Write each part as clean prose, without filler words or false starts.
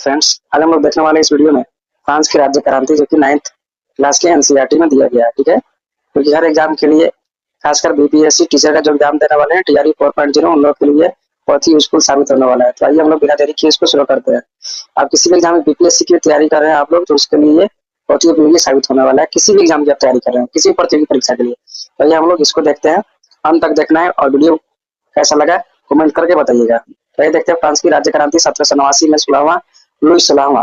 Friends, आज हम लोग देखने वाले इस वीडियो में फ्रांस की राज्य क्रांति जो कि 9th क्लास के एनसीईआरटी में दिया गया है। ठीक है, क्योंकि हर एग्जाम के लिए खासकर बीपीएससी टीचर का जो एग्जाम देने वाले हैं टीआरई 4.0 उन लोग के लिए बहुत ही यूजफुल साबित होने वाला है। तो आइए हम लोग बिना देरी किए इसको शुरू करते हैं। आप किसी भी एग्जाम में बीपीएससी की तैयारी कर रहे हैं आप लोग, तो उसके लिए बहुत ही उपयोगी साबित होने वाला है। किसी भी एग्जाम की आप तैयारी कर रहे हैं, किसी भी प्रतियोगी परीक्षा के लिए, तो आइए हम लोग इसको देखते हैं। अंत तक देखना है और वीडियो कैसा लगा कमेंट करके बताइएगा। तो ये देखते हैं फ्रांस की राज्य क्रांति 1789 में 16वां लुई 16वां।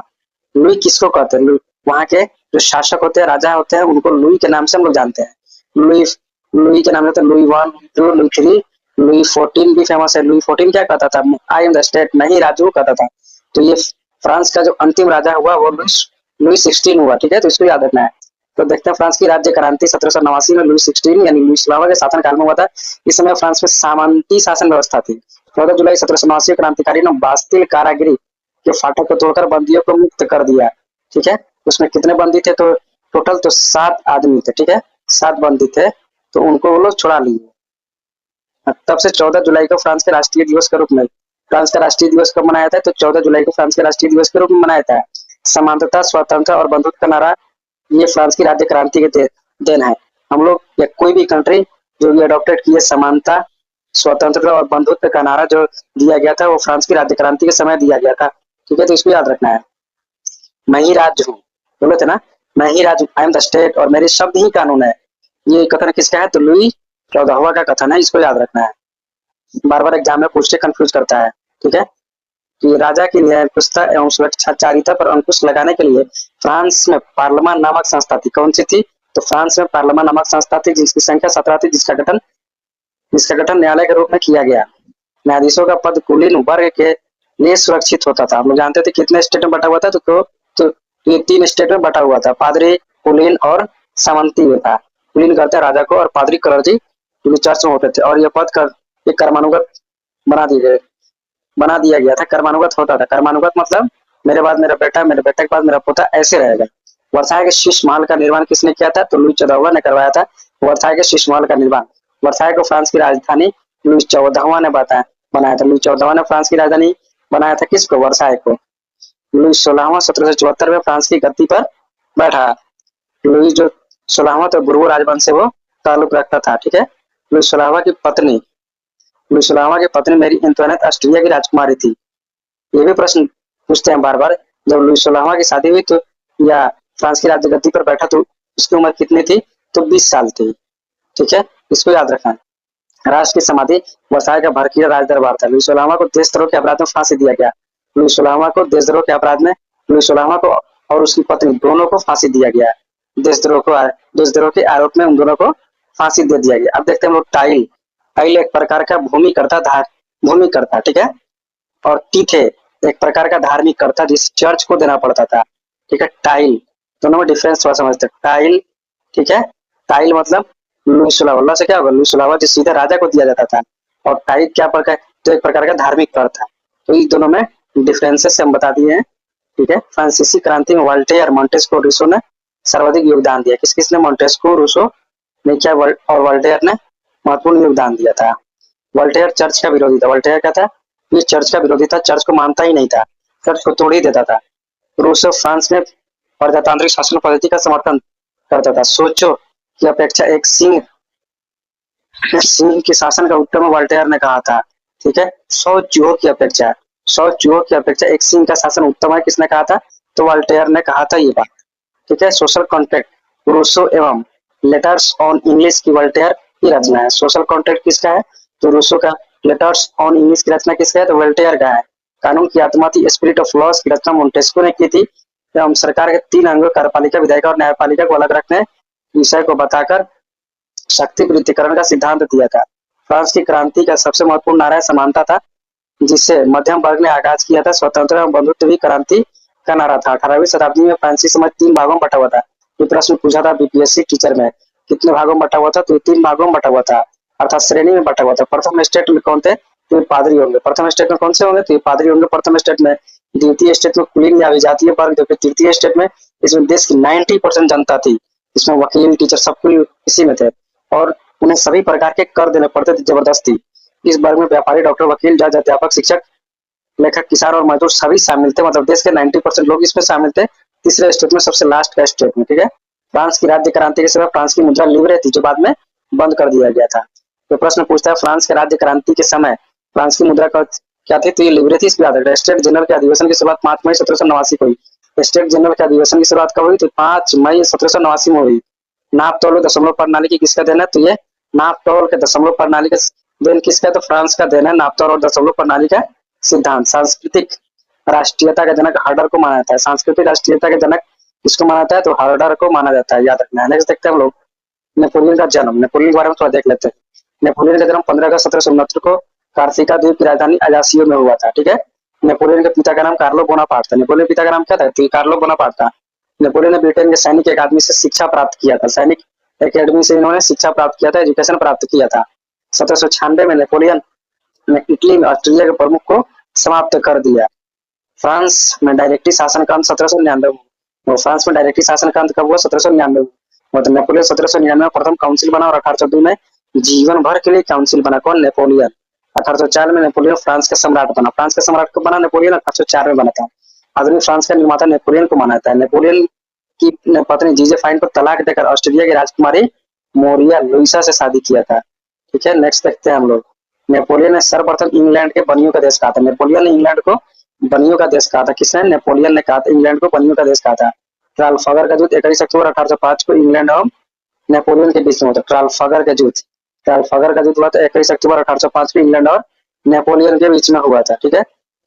लुई किसको कहते हैं? वहाँ के जो शासक होते हैं, राजा होते हैं, उनको लुई के नाम से हम लोग जानते हैं। लुई के नाम होते हैं लुई 1, लुई 3, लुई 14 भी फेमस है। लुई 14 क्या कहता था? आई एम द स्टेट, मैं ही राजू कहता था। तो ये फ्रांस का जो अंतिम राजा हुआ वो लुई 16 हुआ। ठीक है, तो इसको याद रखना है। तो देखते हैं फ्रांस की राज्य क्रांति 1789 में लुई 16 यानी लुई 16वां के शासन काल में हुआ था। इस समय फ्रांस में सामंती शासन व्यवस्था थी। 14 जुलाई 1789 क्रांतिकारी ने बास्तिल कारागिरी के फाटक को तोड़कर बंदियों को मुक्त कर दिया। ठीक है, उसमें कितने बंदी थे? तो टोटल तो 7 आदमी थे। ठीक है, 7 बंदी थे, तो उनको वो लोग छुड़ा लिए। तब से 14 जुलाई को फ्रांस के राष्ट्रीय दिवस के रूप में फ्रांस का राष्ट्रीय दिवस कब मनाया था? तो 14 जुलाई को फ्रांस के राष्ट्रीय दिवस के रूप में मनाया था। समानता, स्वतंत्रता और बंधुत्व का नारा ये फ्रांस की राज्य क्रांति के देन है। हम लोग या कोई भी कंट्री जो भी अडॉप्टेड की है, समानता, स्वतंत्रता और बंधुत्व का नारा जो दिया गया था वो फ्रांस की राज्य क्रांति के समय दिया गया था। ठीक है, तो इसको याद रखना है। मैं ही राज्य हूँ, बोले थे ना, मैं ही राज्य, आई एम द स्टेट, और मेरे शब्द ही कानून है। ये कथन किसका है? तो लुई 14वां का कथन है। इसको याद रखना है, बार बार एग्जाम में पूछते कंफ्यूज करता है। ठीक है, कि राजा की न्यायिकता एवं सुरक्षाचारिता पर अंकुश लगाने के लिए फ्रांस में पार्लियामान नामक संस्था थी। कौन सी थी? तो फ्रांस में पार्लियामान नामक संस्था थी जिसकी संख्या 17 थी, जिसका गठन न्यायालय के रूप में किया गया। न्यायाधीशों का पद कुलीन वर्ग के लिए सुरक्षित होता था। हम लोग जानते थे कितने स्टेट में बटा हुआ था? तो ये 3 स्टेट में बटा हुआ था, पादरी, कुलीन और सामंती में था। कुलीन करते राजा को और पादरी क्लर्जी जो चर्च में होते थे, और यह पद कर्मानुगत बना दिया गया था। कर्मानुगत होता था। कर्मानुगत मतलब मेरे बाद मेरा बेटा, मेरे बेटे के बाद मेरा पोता, ऐसे रहेगा। वर्साय के शीश महल का निर्माण किसने किया था? तो लुई 14वां ने करवाया था वर्साय के शीश महल का निर्माण। वर्साय को फ्रांस की राजधानी लुई 14वां ने बनाया था। लुई 14वां ने फ्रांस की राजधानी बनाया था। किसको? वर्साय को। लुई 16वां 1774 में फ्रांस की गद्दी पर बैठा। लुई जो 16वां तो बुर्बो राजवंश से वो ताल्लुक रखता था। ठीक है, लुई 16वां की पत्नी मेरी एंटोनेट ऑस्ट्रिया की राजकुमारी थी। ये भी प्रश्न पूछते हैं बार बार। जब लुई 16वां की शादी हुई तो या फ्रांस की राज्य गद्दी पर बैठा तो उसकी उम्र कितनी थी? तो 20 साल थी। ठीक है, इसको याद रखना। राष्ट्र की समाधि वर्साय का भड़कीला राज दरबार था। लुई 16वां को देशद्रोह के अपराध में फांसी दिया गया। लुई 16वां को देशद्रोह के अपराध में लुई 16वां को और उसकी पत्नी दोनों को फांसी दिया गया। देशद्रोह के आरोप में उन दोनों को फांसी दे दिया गया। अब देखते हैं हम लोग टाइल। टाइल एक प्रकार का भूमिकर्ता। ठीक है, और टीथे एक प्रकार का धार्मिक कर्ता जिस चर्च को देना पड़ता था। ठीक है, टाइल दोनों में डिफरेंस थोड़ा समझते हैं। टाइल, ठीक है, टाइल मतलब लुई 16वां से क्या होगा? लुई 16वां जो सीधा राजा को दिया जाता था, और टाइल क्या प्रकार? तो एक प्रकार का धार्मिक कर था। तो इन दोनों में डिफरेंसेस हम बता दिए हैं। ठीक है, फ्रांसीसी क्रांति में वोल्टेयर, मोंटेस्क्यू, रूसो ने सर्वाधिक योगदान दिया। किसने? मोंटेस्क्यू, रूसो ने किया और वोल्टेयर ने महत्वपूर्ण योगदान दिया था। वोल्टेयर चर्च का विरोधी था। वोल्टेयर क्या था? ये चर्च का विरोधी था, चर्च को मानता ही नहीं था, चर्च को तोड़ ही देता था। रूसो फ्रांस में प्रजातांत्रिक शासन पद्धति का समर्थन करता था। सोचो की अपेक्षा एक सिंह के शासन का उत्तम वोल्टेयर ने कहा था। ठीक है, 100 चूहों की अपेक्षा एक सिंह का शासन उत्तम है। किसने कहा था? तो वोल्टेयर ने कहा था ये बात। ठीक है, सोशल कॉन्ट्रैक्ट रूसो एवं लेटर्स ऑन इंग्लिश की वोल्टेयर की रचना है। सोशल कॉन्ट्रैक्ट किसका है? तो रूसो का। लेटर्स ऑन इंग्लिश की रचना किसका है? तो वोल्टेयर का है। कानून की आत्मा थी स्पिरिट ऑफ लॉस की रचना मोंटेस्क्यू ने की थी। एवं सरकार के 3 अंगों कार्यपालिका, विधायिका और न्यायपालिका को अलग रखने विषय को बताकर शक्ति वृत्तिकरण का सिद्धांत दिया था। फ्रांस की क्रांति का सबसे महत्वपूर्ण नारा समानता था, जिससे मध्यम वर्ग ने आगाज किया था। स्वतंत्र एवं बंधुत्व भी क्रांति का नारा था। 18वीं शताब्दी में फ्रांसीसी समाज 3 भागों में बटा हुआ था। ये प्रश्न पूछा था बीपीएससी टीचर में, कितने भागों में बटा हुआ था? तो 3 भागों में बटा हुआ था, अर्थात श्रेणी में बटा हुआ था। प्रथम स्टेट में कौन थे? तो ये पादरी होंगे। प्रथम स्टेट में कौन से होंगे? तो ये पादरी होंगे प्रथम स्टेट में। द्वितीय स्टेट में कुलीन या विजातीय वर्ग, जबकि तृतीय स्टेट में इसमें देश की 90% जनता थी। इसमें वकील, टीचर सब कोई इसी में थे, और उन्हें सभी प्रकार के कर देने पड़ते थे जबरदस्ती। इस वर्ग में व्यापारी, डॉक्टर, वकील, जज, अध्यापक, शिक्षक लेखक, किसान और मजदूर सभी शामिल थे, मतलब देश के 90% लोग इसमें शामिल थे। तीसरे स्टेट में, सबसे लास्ट का स्टेट में, ठीक है। फ्रांस की राज्य क्रांति के समय फ्रांस की मुद्रा लिवरे थी, जो बाद में बंद कर दिया गया था। तो प्रश्न पूछता है, फ्रांस के राज्य क्रांति के समय फ्रांस की मुद्रा क्या थी? तो ये लिवरे थी, इसको याद रखना। स्टेट जनरल के अधिवेशन की शुरुआत 5 मई 1789 को हुई। स्टेट जनरल के अधिवेशन की शुरुआत कब हुई? तो 5 मई 1789 में हुई। नाप तौल दशमलव प्रणाली की किसका देना है? तो ये नाप तौल के दशमलव प्रणाली का देन किसका है? तो फ्रांस का देना है, नाप तौल और दशमलव प्रणाली का सिद्धांत। सांस्कृतिक राष्ट्रीयता का जनक हार्डर को माना जाता है। सांस्कृतिक राष्ट्रीयता के जनक किसको माना जाता है? तो हार्डर को माना जाता है, याद रखना है। नेक्स्ट देखते हैं हम लोग नेपोलियन का जन्म। नेपोलियन के बारे में थोड़ा देख लेते हैं। नेपोलियन का जन्म 15 अगस्त 1769 को कार्सिका द्वीप की राजधानी अजासियो में हुआ था, ठीक है। नेपोलियन के पिता का नाम कार्लो बोनापार्ट था। नेपोलियन पिता का नाम क्या था? तो कार्लो बोनापार्ट था। नेपोलियन ने ब्रिटेन के सैनिक अकादमी से शिक्षा प्राप्त किया था। सैनिक अकेडमी से इन्होंने शिक्षा प्राप्त किया था, एजुकेशन प्राप्त किया था। 1796 में नेपोलियन ने इटली में ऑस्ट्रेलिया के प्रमुख को समाप्त कर दिया। फ्रांस में डायरेक्टरी शासन का अंत 1799 फ्रांस में डायरेक्टरी शासन का अंत कब हुआ? 1799। मतलब नेपोलियन 1799 में प्रथम काउंसिल बना और 1802 में जीवन भर के लिए काउंसिल बना। कौन? नेपोलियन। 1804 में नेपोलियन फ्रांस का सम्राट बना। फ्रांस का सम्राट कब बना? नेपोलियन 1804 में बना था। आधुनिक फ्रांस का निर्माता नेपोलियन को माना जाता है। नेपोलियन की पत्नी जीजे फाइन को तलाक देकर ऑस्ट्रेलिया की राजकुमारी मोरिया लुइसा से शादी किया था, ठीक है। नेक्स्ट देखते हैं हम लोग। नेपोलियन ने सर्वप्रथम इंग्लैंड के बनियों का देश कहा था। नेपोलियन ने इंग्लैंड को बनियों का देश कहा था। किसने? नेपोलियन ने कहा था इंग्लैंड को बनियों का देश कहा था। ट्राफालगर का युद्ध 21 अक्टूबर 1805 को इंग्लैंड और नेपोलियन के बीच में हुआ था। ट्राफालगर का युद्ध हुआ था 21 अक्टूबर 1805 को इंग्लैंड और नेपोलियन के बीच में हुआ था, ठीक है।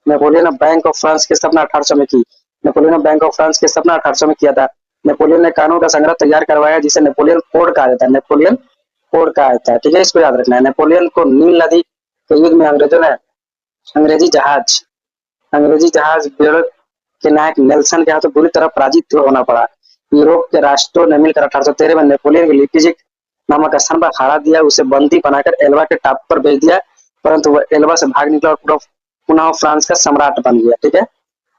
नेपोलियन ने बैंक ऑफ फ्रांस की स्थापना 1800 में की। नेपोलियन ने बैंक ऑफ फ्रांस की स्थापना 1800 में किया था। नेपोलियन ने कानून का संग्रह तैयार करवाया, जिसे नेपोलियन कोड कहा जाता है। नेपोलियन कोड कहा जाता है, ठीक है, इसको याद रखना है। नेपोलियन को नील नदी के युद्ध में अंग्रेजों ने अंग्रेजी जहाज बेड़ो के नायक नेल्सन के हाथों बुरी तरह पराजित होना पड़ा। यूरोप के राष्ट्रों ने मिलकर 1813 में नेपोलियन को लिपिजिक नामक स्थान पर हरा दिया। उसे बंदी बनाकर एल्वा के टापू पर भेज दिया, परंतु वह एल्वा से भाग निकला और पुनः फ्रांस का सम्राट बन गया, ठीक है।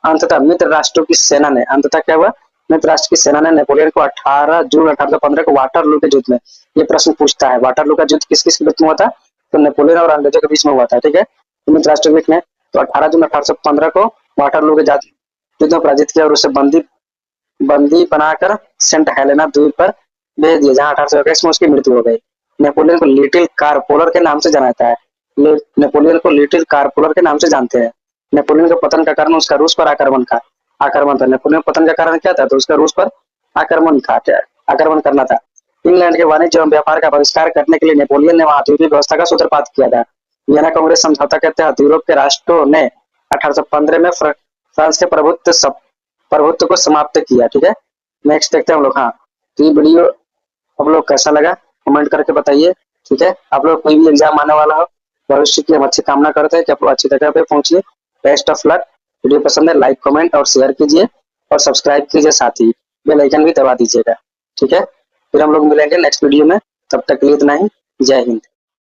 अंततः मित्र राष्ट्रों की सेना ने क्या हुआ? मित्र राष्ट्र की सेना ने नेपोलियन को 18 जून 1815 को वाटरलू के युद्ध में, ये प्रश्न पूछता है, वाटरलू का युद्ध किस किस के बीच में हुआ था? तो नेपोलियन और अंग्रेजों के बीच में हुआ था, ठीक है। मित्र राष्ट्र के बीच में तो 18 जून 1815 को वाटरलू के युद्ध में पराजित किया और उसे बंदी बनाकर सेंट हेलेना द्वीप पर भेज दिया, जहां 1821 में उसकी मृत्यु हो गई। नेपोलियन को लिटिल कारपोलर के नाम से जाना जाता है। नेपोलियन को लिटिल कारपोलर के नाम से जानते हैं। नेपोलियन के पतन का कारण उसका रूस पर आक्रमण था। नेपोलियन पतन का कारण क्या था? तो उसका रूस पर आक्रमण करना था। इंग्लैंड के वाणिज्य एवं व्यापार का बहिष्कार करने के लिए नेपोलियन ने वहां द्वीपीय व्यवस्था का सूत्रपात किया था। वियना कांग्रेस समझौता के तहत यूरोप के राष्ट्रों ने 1815 में फ्रांस के प्रभुत्व को समाप्त किया, ठीक है। नेक्स्ट देखते हैं हम लोग। हाँ, तो ये वीडियो आप लोग कैसा लगा कमेंट करके बताइए, ठीक है। आप लोग कोई भी एग्जाम आने वाला हो, भविष्य की हम अच्छी कामना करते हैं कि आप लोग अच्छी जगह पे पहुंचिए। Best of luck. वीडियो पसंद है लाइक कमेंट और शेयर कीजिए और सब्सक्राइब कीजिए, साथ ही बेल आइकन भी दबा दीजिएगा, ठीक है। फिर हम लोग मिलेंगे नेक्स्ट वीडियो में, तब तक के लिए इतना ही। जय हिंद।